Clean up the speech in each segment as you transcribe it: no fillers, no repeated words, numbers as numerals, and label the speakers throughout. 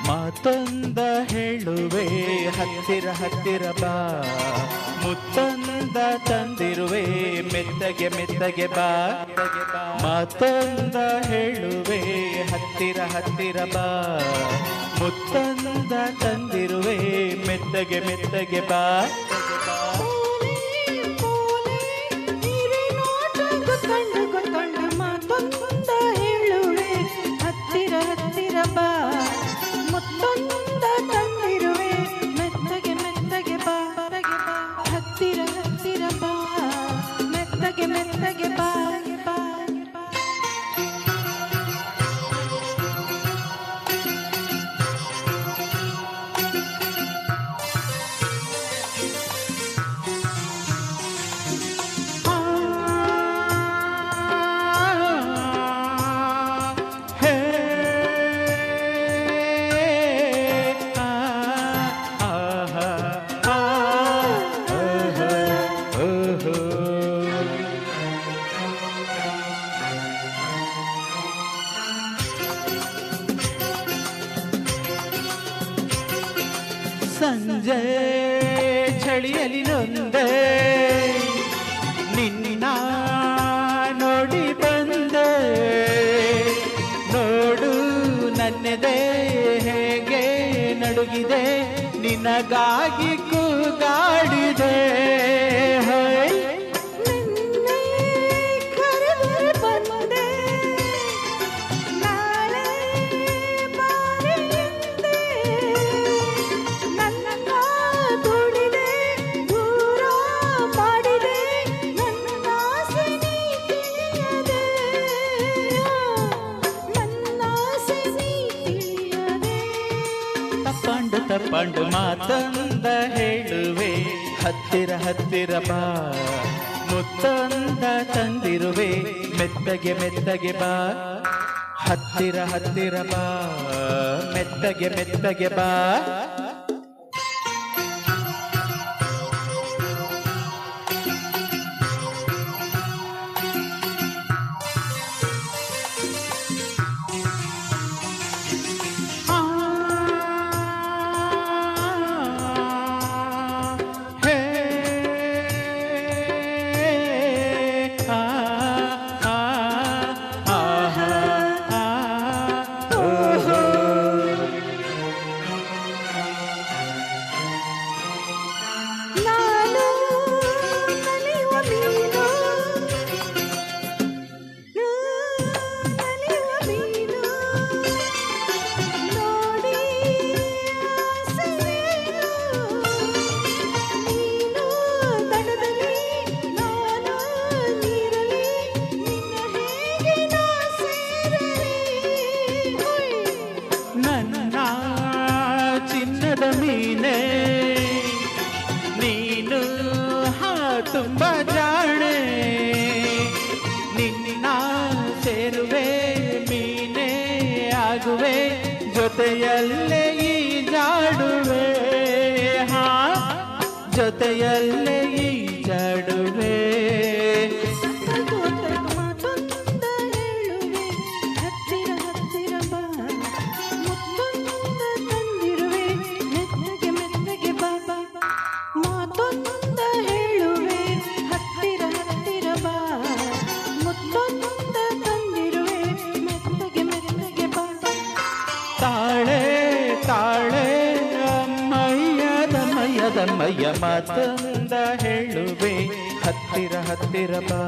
Speaker 1: ಮಾತೊಂದ ಹೇಳುವೆ ಹತ್ತಿರ ಹತ್ತಿರ ಬಾ, ಮುತ್ತೊಂದ ತಂದಿರುವೆ ಮೆತ್ತಗೆ ಮೆತ್ತಗೆ ಬಾ. ಮಾತೊಂದ ಹೇಳುವೆ ಹತ್ತಿರ ಹತ್ತಿರ ಬಾ, ಮುತ್ತೊಂದ ತಂದಿರುವೆ ಮೆತ್ತಗೆ ಮೆತ್ತಗೆ ಬಾ.
Speaker 2: ಮಾತೊಂದ ಹೇಳುವೆ ಹತ್ತಿರ ಹತ್ತಿರ ಬಾ, ಮುತ್ತೊಂದ ತಂದಿರುವೆ ಮೆತ್ತಗೆ ಮೆತ್ತಗೆ ಬಾ. ಹತ್ತಿರ ಹತ್ತಿರ ಬಾ, ಮೆತ್ತಗೆ ಮೆತ್ತಗೆ ಬಾ.
Speaker 1: ಸಂಜೆ ಚಳಿಯಲಿ ನೊಂದೆ ನಿನ್ನ ನೋಡಿ ಬಂದೆ, ನೋಡು ನನ್ನೆದೆ ಹೇಗೆ ನಡುಗಿದೆ, ನಿನಗಾಗಿ ಕೂಗಾಡಿದೆ. ತಪ್ಪಂಡು ಮಾತೊಂದ ಹೇಳುವೆ ಹತ್ತಿರ ಹತ್ತಿರ ಬಾ, ಮುತ್ತೊಂದ ತಂದಿರುವೆ ಮೆತ್ತಗೆ ಮೆತ್ತಗೆ ಬಾ. ಹತ್ತಿರ ಹತ್ತಿರ ಬಾ, ಮೆತ್ತಗೆ ಮೆತ್ತಗೆ ಬಾ. ಚಿನ್ನದ ಮೀನೆ ನೀನು ತುಂಬ ಜಾಣೆ, ನಿನ್ನ ಸೇರುವೆ ಮೀನೆ ಆಗುವೆ, ಜೊತೆಯಲ್ಲೇ ಈಜಾಡುವೆ. ಜೊತೆಯಲ್ಲೇ ಈಜಾಡುವೆ. ತಾಳೆ ತಾಳೆ ಅಮ್ಮಯ್ಯ ಮಾತೊಂದ ಹೇಳುವೆ ಹತ್ತಿರ ಹತ್ತಿರ ಬಾ,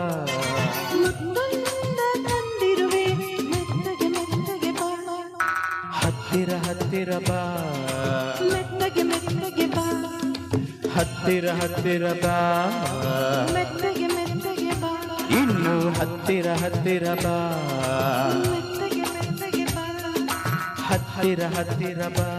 Speaker 2: ಮುತ್ತೊಂದ ತಂದಿರುವೆ ಮೆತ್ತಗೆ ಮೆತ್ತಗೆ ಬಾ.
Speaker 1: ಹತ್ತಿರ ಹತ್ತಿರ ಬಾ,
Speaker 2: ಮೆತ್ತಗೆ ಮೆತ್ತಗೆ ಬಾ.
Speaker 1: ಹತ್ತಿರ ಹತ್ತಿರ ಬಾ,
Speaker 2: ಮೆತ್ತಗೆ ಮೆತ್ತಗೆ ಬಾ.
Speaker 1: ಇನ್ನು ಹತ್ತಿರ ಹತ್ತಿರ ಬಾ,
Speaker 2: ಮೆತ್ತಗೆ ಮೆತ್ತಗೆ ಬಾ.
Speaker 1: ಹತ್ತಿರ ಹತ್ತಿರ ಬಾ.